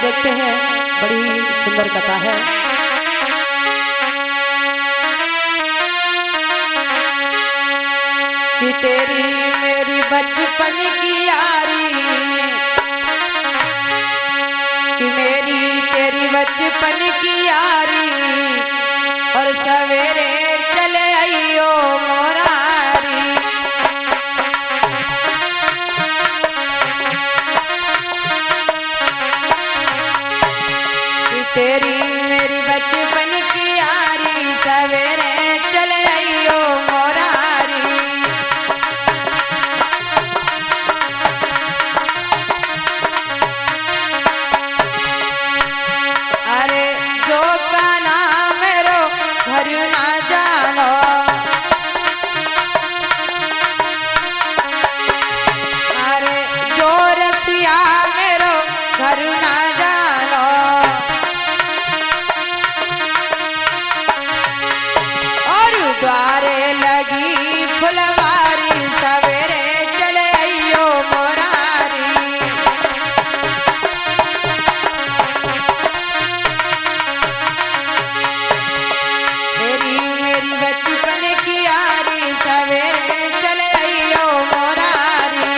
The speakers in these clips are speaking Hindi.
देखते हैं, बड़ी ही सुंदर कथा है। कि तेरी मेरी बचपन की यारी, कि मेरी तेरी बचपन की यारी, और सवेरे चले आइयो मोरारी। कि तेरी मेरी बचपन की यारी, सवेरे चले आइयो मोरारी। अरे जो का नाम रो घर ना जानो, अरे जो रसिया मेरो घर ना जानो, और द्वारे लगी फुलवारी, सवेरे चले आइयो मोरारी। तेरी मेरी बचपन की यारी, सवेरे चले आइयो मोरारी।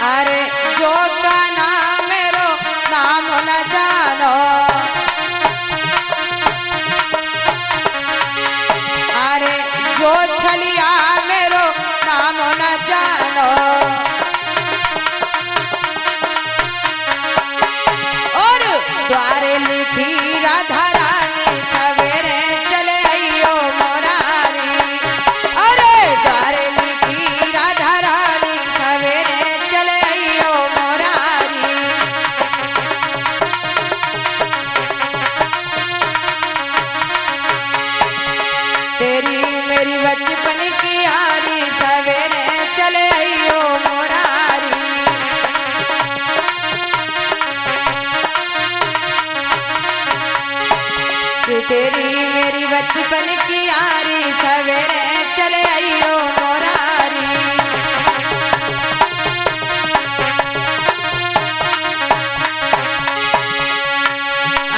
अरे जो का नाम मेरो नाम न जानो, अरे जो छलिया मेरो नाम न जानो, और द्वारे लिखी राधा रानी, सवेरे चले आइयो मोरारी। अरे द्वारे लिखी राधा रानी, सवेरे चले आइयो मोरारी। तेरी मेरी बचपन की यारी, सवेरे चले आइयो मोरारी। कि तेरी मेरी बचपन की यारी, सवेरे चले आइयो मोरारी।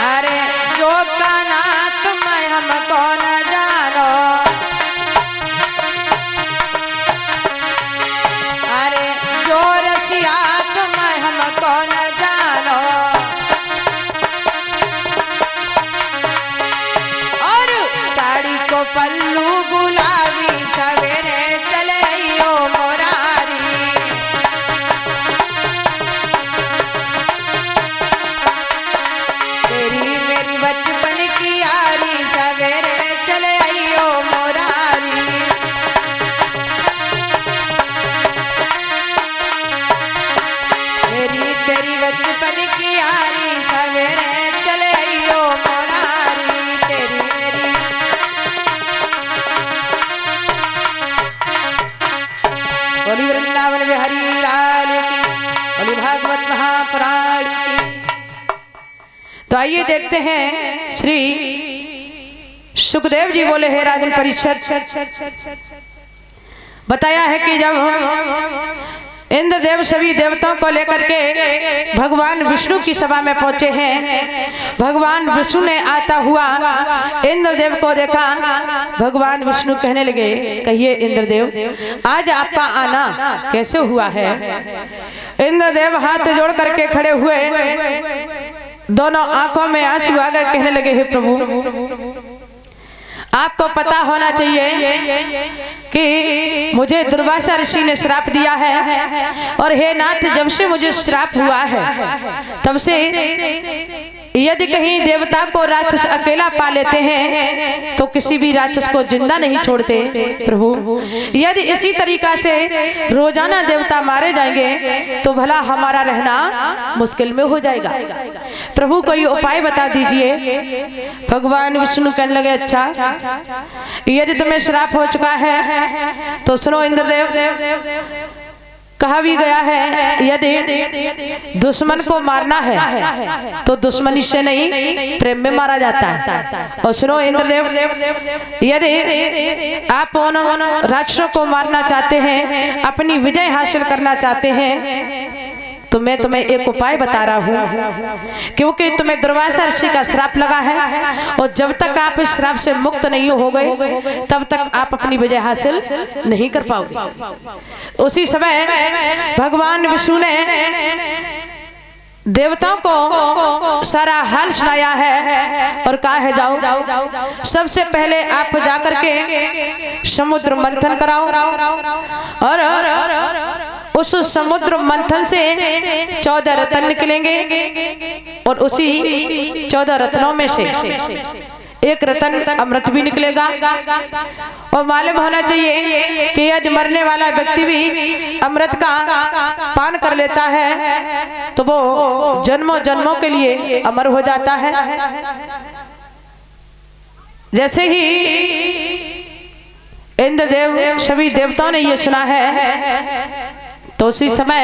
अरे जो का ना तुम हमको न जानो, अरे जो रसिया तुम हमको न जानो, और साड़ी को पल्लू गुलाबी, सवेरे चले आइयो मोरारी। तेरी मेरी बचपन की यारी, सवेरे चले आइयो मोरारी। तेरी तेरी बचपन की यारी, सवेरे चले आइयो मोरारी। तेरी मेरी बोली वृंदावन बिहारी लाल की, बोली भागवत महापुराण की। तो आइए देखते हैं, श्री सुखदेव जी बोले, हे राजन परीक्षित, बताया है कि जब इंद्रदेव सभी देवताओं को लेकर के भगवान विष्णु की सभा में पहुंचे हैं, भगवान विष्णु ने आता हुआ इंद्रदेव को देखा। भगवान विष्णु कहने लगे, कहिए इंद्रदेव, आज आपका आना कैसे हुआ है? इंद्रदेव हाथ जोड़ करके खड़े हुए, दोनों आंखों में आंसू आ गए, कहने लगे, हे प्रभु, आपको पता होना चाहिए कि मुझे दुर्वासा ऋषि ने श्राप दिया है, और हे नाथ, जब से मुझे श्राप हुआ है तब से यदि कहीं देवता को राक्षस अकेला पा लेते हैं तो किसी भी राक्षस को जिंदा नहीं छोड़ते। प्रभु, यदि इसी तरीका से रोजाना देवता मारे जाएंगे तो भला हमारा रहना मुश्किल में हो जाएगा। प्रभु, कोई उपाय बता दीजिए। भगवान विष्णु कहने लगे, अच्छा, यदि तुम्हें श्राप हो चुका है तो सुनो इंद्रदेव, कहा भी गया है यदि दुश्मन को मारना है तो दुश्मनी से नहीं प्रेम में मारा जाता है। और सुनो इंद्रदेव, यदि आप उन राक्षसों को मारना चाहते हैं, अपनी विजय हासिल करना चाहते हैं, तो मैं तुम्हें एक उपाय बता रहा हूँ, क्योंकि तुम्हें दुर्वासा ऋषि का श्राप लगा है और जब तक आप इस श्राप से मुक्त नहीं हो गए तब तक आप अपनी विजय हासिल नहीं कर पाओगे। उसी समय भगवान विष्णु ने देवताओं को सारा हाल सुनाया है और कहा है जाओ सबसे पहले आप जाकर के समुद्र मंथन कराओ और उस समुद्र मंथन से 14 रत्न निकलेंगे और उसी 14 रत्नों में से एक रत्न अमृत भी निकलेगा। और मालूम होना चाहिए कि यदि मरने वाला व्यक्ति भी अमृत का पान कर लेता है तो वो जन्मों जन्मों के लिए अमर हो जाता है। जैसे ही इंद्रदेव सभी देवताओं ने ये सुना है तो उसी समय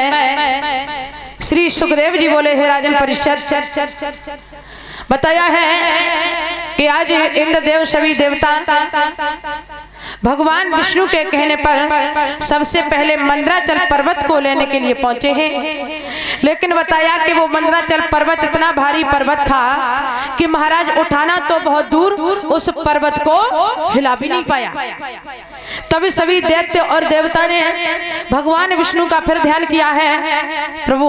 श्री सुखदेव जी बोले, हे राजन परीक्षित, बताया है कि आज इंद्रदेव सभी देवता भगवान विष्णु के कहने पर सबसे पहले मंदराचल पर्वत को लेने के लिए पहुंचे हैं। लेकिन बताया कि वो मंदराचल पर्वत इतना भारी पर्वत था कि महाराज उठाना तो बहुत दूर, उस पर्वत को हिला भी नहीं पाया। तभी सभी दैत्य और देवता ने भगवान विष्णु का फिर ध्यान किया है, प्रभु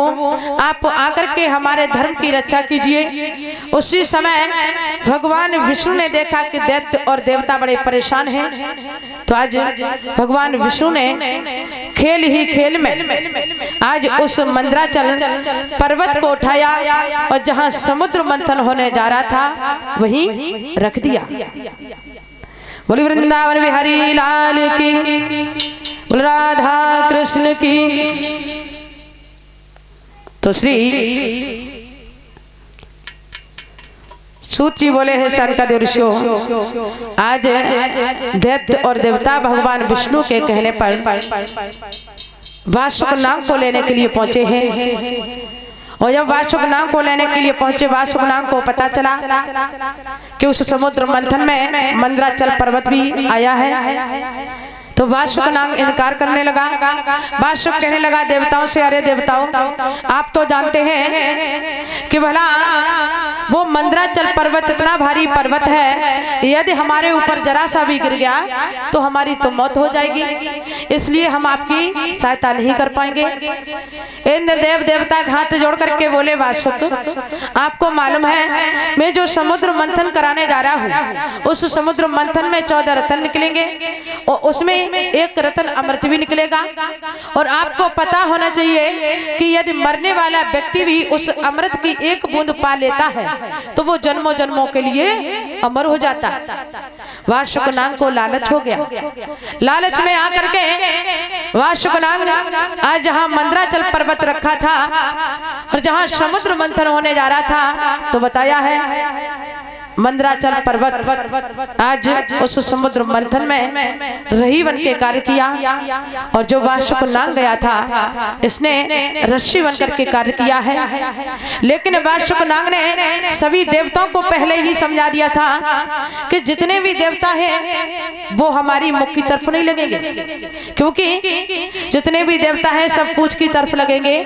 आप आकर के हमारे धर्म की रक्षा कीजिए। उसी समय भगवान विष्णु ने देखा कि दैत्य और देवता बड़े परेशान हैं, तो आज भगवान विष्णु ने खेल ही खेल में आज उस मंदराचल पर्वत को उठाया और जहां समुद्र मंथन होने जा रहा था वहीं रख दिया। बोली वृंदावन बिहारी लाल की, बोल राधा कृष्ण की। तो श्री सूत जी बोले हैं शंकर ऋषियों, आज दैत्य और देवता भगवान विष्णु के कहने पर वासुक नाग को लेने के लिए पहुंचे हैं। और जब वासुक नाग को लेने के लिए पहुंचे, वासुक नाग को पता चला कि उस समुद्र मंथन में मंदराचल पर्वत भी आया है, तो वासुक नाग इनकार करने लगा। वासुक कहने लगा देवताओं से, अरे देवताओं आप तो जानते हैं कि भला वो मंदराचल पर्वत इतना भारी पर्वत है, यदि हमारे ऊपर जरा सा भी गिर गया तो हमारी तो मौत हो जाएगी, इसलिए हम आपकी सहायता नहीं कर पाएंगे। इंद्रदेव देवता हाथ जोड़ करके बोले, वासुक आपको मालूम है मैं जो समुद्र मंथन कराने जा रहा हूँ, उस समुद्र मंथन में 14 रत्न निकलेंगे और उसमें एक रत्न अमृत भी निकलेगा। और आपको पता होना चाहिए कि यदि मरने वाला व्यक्ति भी उस अमृत की एक बूंद पा लेता है तो वो जन्मों जन्मों के लिए अमर हो जाता। वासुक नाग को लालच हो गया। लालच में आकर के वासुक नाग आज जहां मंदराचल पर्वत रखा था और जहां समुद्र मंथन होने जा रहा था, तो बताया है मंदराचल पर्वत आज उस समुद्र मंथन में रही बन के कार्य किया। और जो वासुक नाग गया था इसने रस्सी बनकर के कार्य किया है। लेकिन वासुक नाग ने सभी देवताओं को पहले ही समझा दिया था कि जितने भी देवता हैं वो हमारी मुख की तरफ नहीं लगेंगे, क्योंकि जितने भी देवता हैं सब पूंछ की तरफ लगेंगे,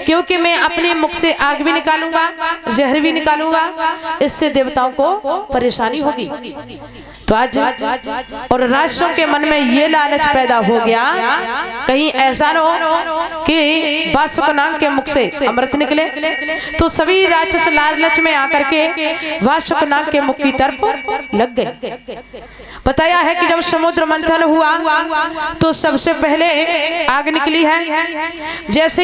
क्योंकि मैं अपने मुख से आग भी निकालूंगा, जहर भी निकालूंगा, इससे देवताओं को परेशानी होगी। तो आज और राक्षसों के मन में ये लालच पैदा हो गया, कहीं ऐसा न हो कि वासुक नाग के मुख से अमृत निकले, तो सभी राक्षस लालच में आकर के वासुक नाग के मुख की तरफ लग गए। बताया है कि जब समुद्र मंथन हुआ तो सबसे पहले आग निकली है। जैसे